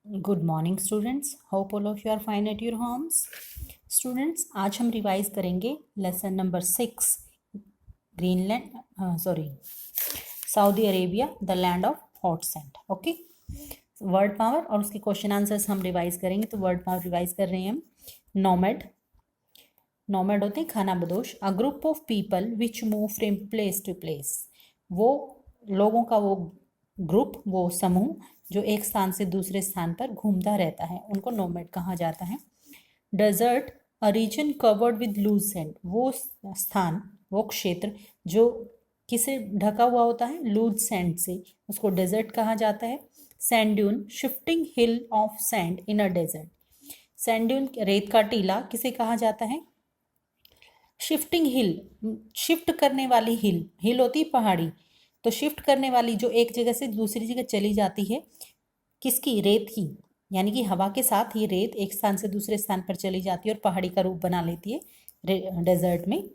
Good morning students, hope all of you are fine at your homes. Students, आज हम revise करेंगे lesson number 6, Greenland Saudi Arabia the land of hot sand. Okay, word power और उसके question answers हम revise करेंगे। तो word power revise कर रहे हैं हम। नोमैड, नोमैड होते हैं खाना बदोश। A group of people which move from place to place, वो लोगों का वो ग्रुप, वो समूह जो एक स्थान से दूसरे स्थान पर घूमता रहता है, उनको नोमैड कहा जाता है। Desert, a region covered with loose sand, वो स्थान, वो क्षेत्र जो किसे ढका हुआ होता है, लूज सैंड से, उसको डेजर्ट कहा जाता है। Sand dune, shifting hill of sand in a desert, sand dune रेत का टीला किसे कहा जाता है, शिफ्टिंग हिल, शिफ्ट करने वाली हिल, हिल होती है पहाड़ी, तो शिफ्ट करने वाली जो एक जगह से दूसरी जगह चली जाती है, किसकी, रेत की, यानी कि हवा के साथ ये रेत एक स्थान से दूसरे स्थान पर चली जाती है और पहाड़ी का रूप बना लेती है डेजर्ट में।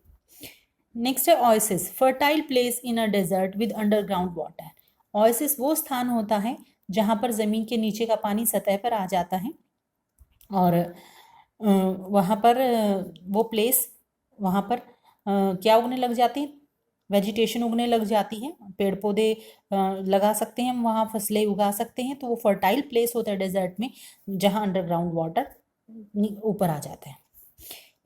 नेक्स्ट है oasis, fertile place in a desert with underground water. Oasis वो स्थान होता है जहाँ पर ज़मीन के नीचे का पानी सतह पर आ जाता है और वहाँ पर वो प्लेस, वहाँ पर क्या उगने लग जाती है, वेजिटेशन उगने लग जाती है, पेड़ पौधे लगा सकते हैं हम, वहाँ फसलें उगा सकते हैं। तो वो फर्टाइल प्लेस होता है डेजर्ट में जहाँ अंडरग्राउंड वाटर ऊपर आ जाता है।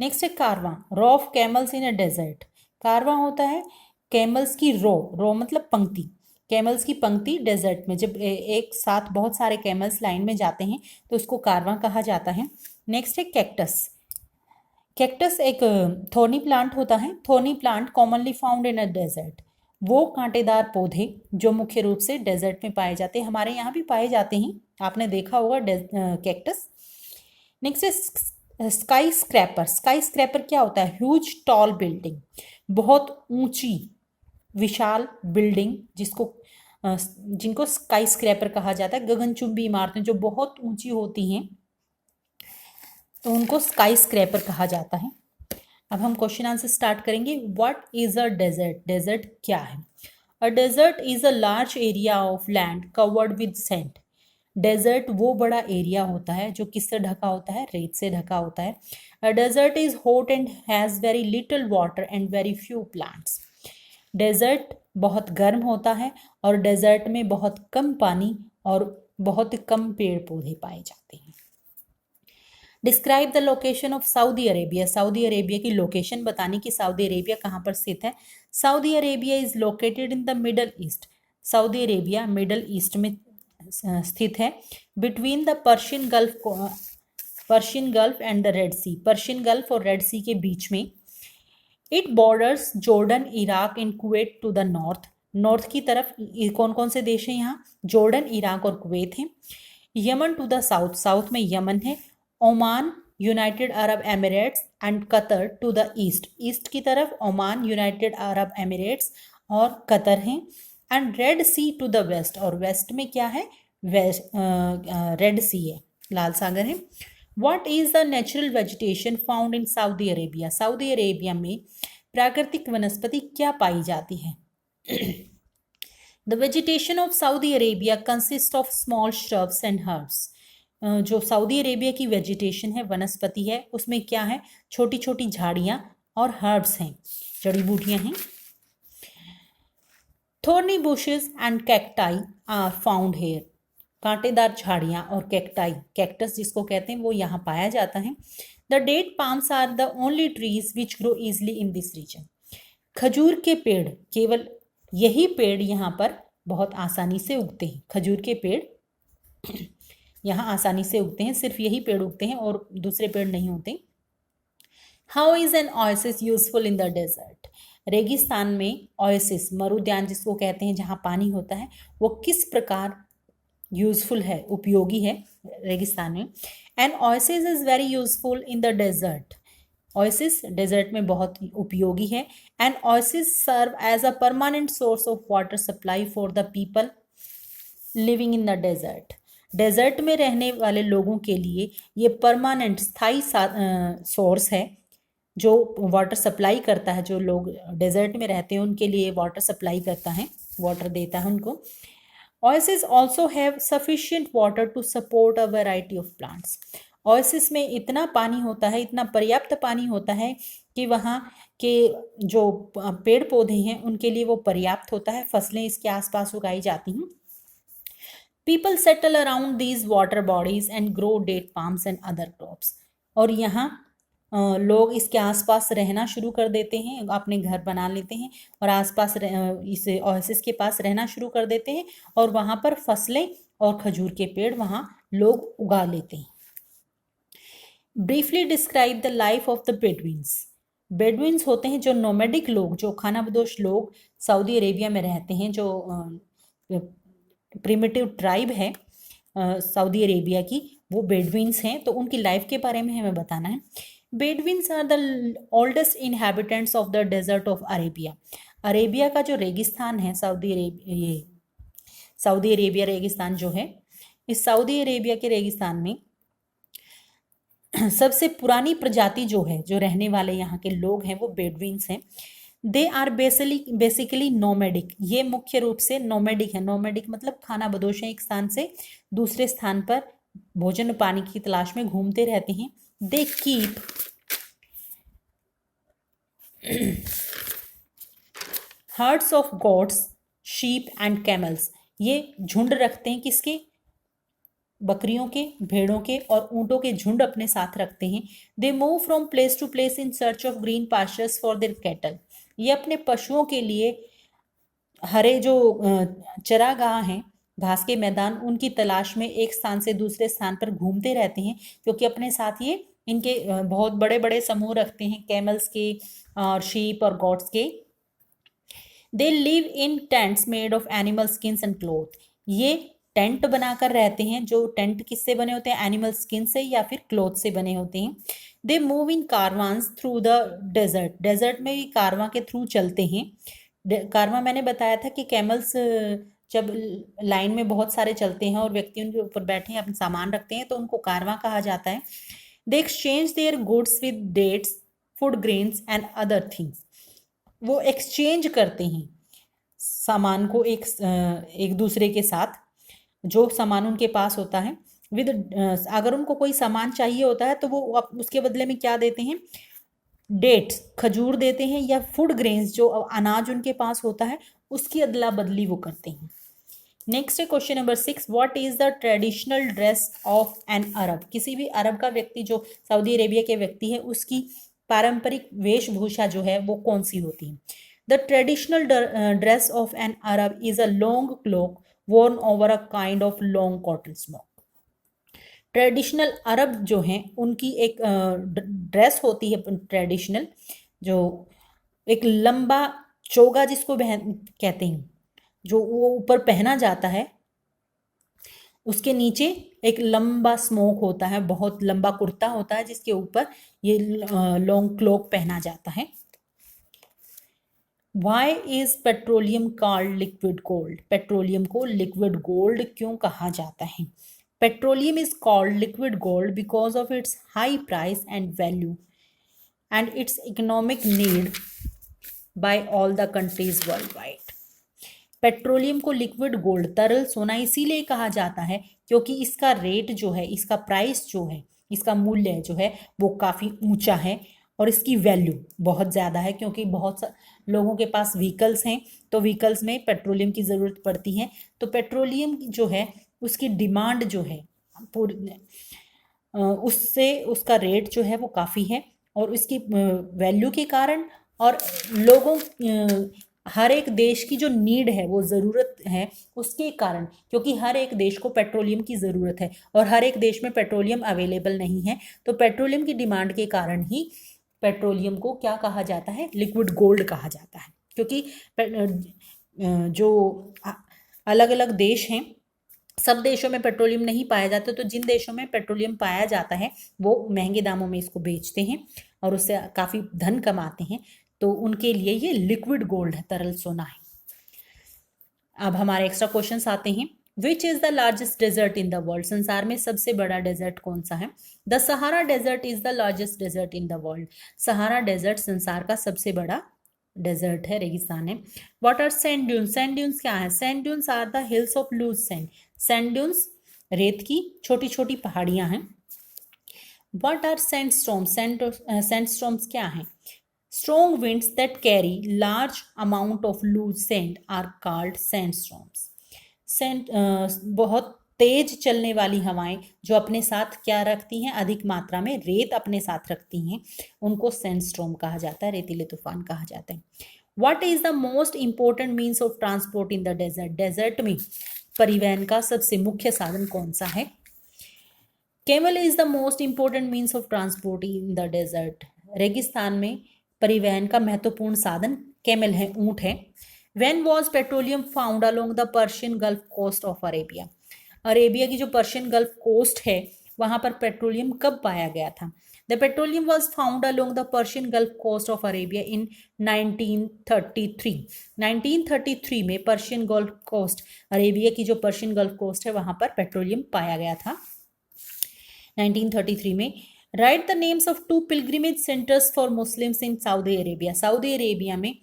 नेक्स्ट है caravan, row of camels in a desert. Caravan होता है कैमल्स की रो मतलब पंक्ति, कैमल्स की पंक्ति डेजर्ट में जब एक साथ बहुत सारे कैमल्स लाइन में जाते हैं तो उसको कारवां कहा जाता है। नेक्स्ट है कैक्टस, कैक्टस एक थोर्नी प्लांट होता है। Thorny plant commonly found in a desert, वो कांटेदार पौधे जो मुख्य रूप से डेजर्ट में पाए जाते हैं, हमारे यहाँ भी पाए जाते हैं, आपने देखा होगा कैक्टस। नेक्स्ट है स्काई स्क्रैपर, स्काई स्क्रैपर क्या होता है, ह्यूज टॉल बिल्डिंग, बहुत ऊंची विशाल बिल्डिंग जिनको स्काई स्क्रैपर कहा जाता है, गगनचुंबी इमारतें जो बहुत ऊंची होती हैं तो उनको स्काई स्क्रैपर कहा जाता है। अब हम क्वेश्चन आंसर स्टार्ट करेंगे। What is a desert, desert क्या है। A desert is a large area of land covered with sand, desert वो बड़ा एरिया होता है जो किससे ढका होता है, रेत से ढका होता है। A desert is hot and has very little water and very few plants, desert बहुत गर्म होता है और डेजर्ट में बहुत कम पानी और बहुत कम पेड़ पौधे पाए जाते हैं। Describe the location of Saudi Arabia, Saudi Arabia की लोकेशन बताने की, सऊदी अरेबिया कहाँ पर स्थित है। Saudi Arabia is located in the Middle East, Saudi Arabia Middle East में स्थित है। Between the Persian Gulf and the Red Sea, Persian Gulf और रेड सी के बीच में। It borders Jordan, Iraq and Kuwait to the north, north की तरफ कौन कौन से देश हैं यहाँ, जॉर्डन, इराक और कुवैत हैं। Yemen to the south, south में यमन है। Oman, United Arab Emirates and Qatar to the east, east की तरफ ओमान, यूनाइटेड अरब एमिरेट्स और कतर हैं। And red sea to the west, और वेस्ट में क्या है, वेस्ट रेड सी है, लाल सागर है। What is the natural vegetation found in Saudi Arabia, Saudi Arabia में प्राकृतिक वनस्पति क्या पाई जाती है। The vegetation of Saudi Arabia consist of small shrubs and herbs, जो सऊदी अरेबिया की वेजिटेशन है, वनस्पति है, उसमें क्या है, छोटी छोटी झाड़ियाँ और हर्ब्स हैं, जड़ी बूटियाँ हैं। Thorny bushes and cacti are found here, कांटेदार झाड़ियाँ और कैक्टाई, कैक्टस जिसको कहते हैं, वो यहाँ पाया जाता है। The date palms are the only trees which grow easily in this region, खजूर के पेड़, केवल यही पेड़ यहाँ पर बहुत आसानी से उगते हैं, खजूर के पेड़ यहाँ आसानी से उगते हैं, सिर्फ यही पेड़ उगते हैं और दूसरे पेड़ नहीं होते। How is an oasis useful in the desert, रेगिस्तान में ओएसिस, मरुद्यान जिसको कहते हैं, जहाँ पानी होता है, वो किस प्रकार यूजफुल है, उपयोगी है रेगिस्तान में। An oasis is very useful in the desert, oasis desert में बहुत उपयोगी है। An oasis serve as a permanent source of water supply for the people living in the desert, desert में रहने वाले लोगों के लिए ये परमानेंट स्थायी सोर्स है जो वाटर सप्लाई करता है, जो लोग डेजर्ट में रहते हैं उनके लिए वाटर सप्लाई करता है, वाटर देता है उनको। Oasis also have sufficient water to support a variety of plants. Oasis में इतना पानी होता है, इतना पर्याप्त पानी होता है कि वहाँ के जो पेड़ पौधे हैं उनके लिए वो पर्याप्त होता है, फसलें इसके आसपास उगाई जाती हैं। People settle around these water bodies and grow date palms and other crops. और यहाँ लोग इसके आसपास रहना शुरू कर देते हैं, अपने घर बना लेते हैं और आसपास इस ओएसिस के पास रहना शुरू कर देते हैं और वहाँ पर फसलें और खजूर के पेड़ वहाँ लोग उगा लेते हैं। Briefly describe the life of the बेडुइन्स। बेडुइन्स होते हैं जो नोमैडिक लोग, जो खानाबदोश लोग सऊदी अरेबिया में रहते हैं, जो प्रिमिटिव ट्राइब है सऊदी अरेबिया की, वो बेडुइन्स हैं। तो उनकी लाइफ के बारे में हमें बताना है। Bedouins are the oldest inhabitants of the desert of Arabia. Arabia का जो रेगिस्तान है, सऊदी अरेबिया रेगिस्तान जो है, इस सऊदी अरेबिया के रेगिस्तान में सबसे पुरानी प्रजाति जो है, जो रहने वाले यहाँ के लोग हैं, वो बेडुइन्स हैं। They are basically nomadic. ये मुख्य रूप से नोमैडिक है। नोमैडिक मतलब खाना बदोश है, एक स्थान से दूसरे स्थान पर भोजन पानी की तलाश में घूमते रहते हैं। They keep herds of goats, sheep and camels. ये झुंड रखते हैं, किसके? बकरियों के, भेड़ों के और ऊंटों के झुंड अपने साथ रखते हैं। They move from place to place in search of green pastures for their cattle. ये अपने पशुओं के लिए हरे जो चरागाह हैं, घास के मैदान, उनकी तलाश में एक स्थान से दूसरे स्थान पर घूमते रहते हैं, क्योंकि अपने साथ ये इनके बहुत बड़े बड़े समूह रखते हैं, कैमल्स के और शीप और गॉट्स के। They live in tents made of animal skins and cloth. ये टेंट बनाकर रहते हैं, जो टेंट किससे बने होते हैं? एनिमल स्किन से या फिर क्लोथ से बने होते हैं। They move in caravans through the desert. Desert में भी कारवां के थ्रू चलते हैं। कारवां मैंने बताया था कि कैमल्स जब लाइन में बहुत सारे चलते हैं और व्यक्ति उनके ऊपर बैठे हैं, अपना सामान रखते हैं, तो उनको कारवां कहा जाता है। They exchange their goods with dates, food grains and other things. वो एक्सचेंज करते हैं सामान को एक दूसरे के साथ, जो सामान उनके पास होता है विद, अगर उनको कोई सामान चाहिए होता है तो वो उसके बदले में क्या देते हैं? डेट्स, खजूर देते हैं, या फूड ग्रेन्स, जो अनाज उनके पास होता है, उसकी अदला बदली वो करते हैं। नेक्स्ट है question number 6, what is the traditional dress of an अरब। किसी भी अरब का व्यक्ति, जो सऊदी अरेबिया के व्यक्ति है, उसकी पारंपरिक वेशभूषा जो है वो कौन सी होती है? The traditional dress of an Arab is a long cloak worn over a kind of long cotton smock। Traditional Arab जो हैं उनकी एक ड्रेस होती है ट्रेडिशनल, जो एक लंबा चोगा जिसको कहते हैं, जो वो ऊपर पहना जाता है, उसके नीचे एक लंबा स्मोक होता है, बहुत लंबा कुर्ता होता है जिसके ऊपर ये लॉन्ग क्लोक पहना जाता है। Why is petroleum called liquid gold? Petroleum को लिक्विड गोल्ड क्यों कहा जाता है? Petroleum is called liquid gold because of its high price and value and its economic need by all the countries worldwide। Petroleum को liquid gold, तरल सोना इसीलिए कहा जाता है क्योंकि इसका रेट जो है, इसका प्राइस जो है, इसका मूल्य जो है वो काफ़ी ऊंचा है और इसकी वैल्यू बहुत ज़्यादा है, क्योंकि बहुत लोगों के पास व्हीकल्स हैं, तो व्हीकल्स में पेट्रोलियम की ज़रूरत पड़ती है। तो पेट्रोलियम जो है उसकी डिमांड जो है पूरी, उससे उसका रेट जो है वो काफ़ी है, और इसकी वैल्यू के कारण और लोगों हर एक देश की जो नीड है, वो ज़रूरत है उसके कारण, क्योंकि हर एक देश को पेट्रोलियम की ज़रूरत है और हर एक देश में पेट्रोलियम अवेलेबल नहीं है। तो पेट्रोलियम की डिमांड के कारण ही पेट्रोलियम को क्या कहा जाता है? लिक्विड गोल्ड कहा जाता है। क्योंकि जो अलग अलग देश हैं, सब देशों में पेट्रोलियम नहीं पाया जाता, तो जिन देशों में पेट्रोलियम पाया जाता है वो महंगे दामों में इसको बेचते हैं और उससे काफ़ी धन कमाते हैं, तो उनके लिए ये लिक्विड गोल्ड है, तरल सोना है। अब हमारे एक्स्ट्रा क्वेश्चंस आते हैं। Which is the largest desert in the world? संसार में सबसे बड़ा डेजर्ट कौन सा है? The Sahara desert is the largest desert in the world. Sahara desert संसार का सबसे बड़ा डेजर्ट है, रेगिस्तान है। What are sand dunes? Sand dunes क्या है? Sand dunes are the hills of loose sand. Sand dunes रेत की छोटी छोटी पहाड़ियां हैं। What are सैंडस्टॉर्म्स? सैंडस्टॉर्म्स क्या है? Strong winds that carry large amount of loose sand are called sandstorms. बहुत तेज चलने वाली हवाएं जो अपने साथ क्या रखती हैं? अधिक मात्रा में रेत अपने साथ रखती हैं, उनको सैंडस्टॉर्म कहा जाता है, रेतीले तूफान कहा जाता है। What is the most important means of transport in the desert? Desert में परिवहन का सबसे मुख्य साधन कौन सा है? Camel is the most important means of transport in the desert. रेगिस्तान में परिवहन का महत्वपूर्ण साधन कैमल है, ऊंट है। When was petroleum found along the Persian Gulf coast of Arabia? Arabia की जो पर्शियन गल्फ कोस्ट है वहां पर पेट्रोलियम कब पाया गया था? The petroleum was found along the Persian Gulf coast of Arabia in 1933। 1933 में पर्शियन गल्फ कोस्ट, अरेबिया की जो पर्शियन गल्फ कोस्ट है वहां पर पेट्रोलियम पाया गया था 1933 में। Right the names of 2 pilgrimage centres for Muslims in Saudi Arabia. Saudi Arabia में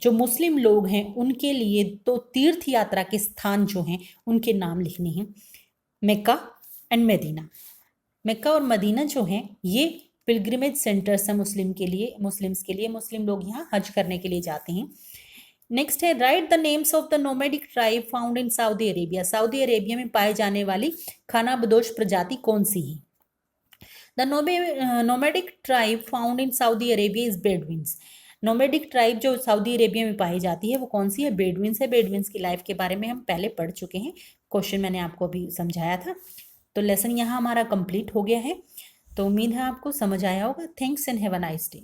जो मुस्लिम लोग हैं उनके लिए तो तीर्थ यात्रा के स्थान जो हैं उनके नाम लिखने हैं। मक्का एंड मदीना। मक्का और मदीना जो हैं ये पिलग्रिमेज सेंटर्स हैं मुस्लिम्स के लिए। मुस्लिम लोग यहाँ हज करने के लिए जाते हैं। नेक्स्ट है write the names of the nomadic tribe found in Saudi Arabia. Saudi Arabia में पाए जाने वाली खानाबदोश प्रजाति कौन सी है? The nomadic tribe found in Saudi Arabia is Bedouins. Nomadic tribe जो सऊदी अरेबिया में पाई जाती है वो कौन सी है? बेडविन्स है। बेडविन्स की लाइफ के बारे में हम पहले पढ़ चुके हैं, क्वेश्चन मैंने आपको अभी समझाया था। तो लेसन यहाँ हमारा कंप्लीट हो गया है। तो उम्मीद है आपको समझ आया होगा। Thanks and have a nice day.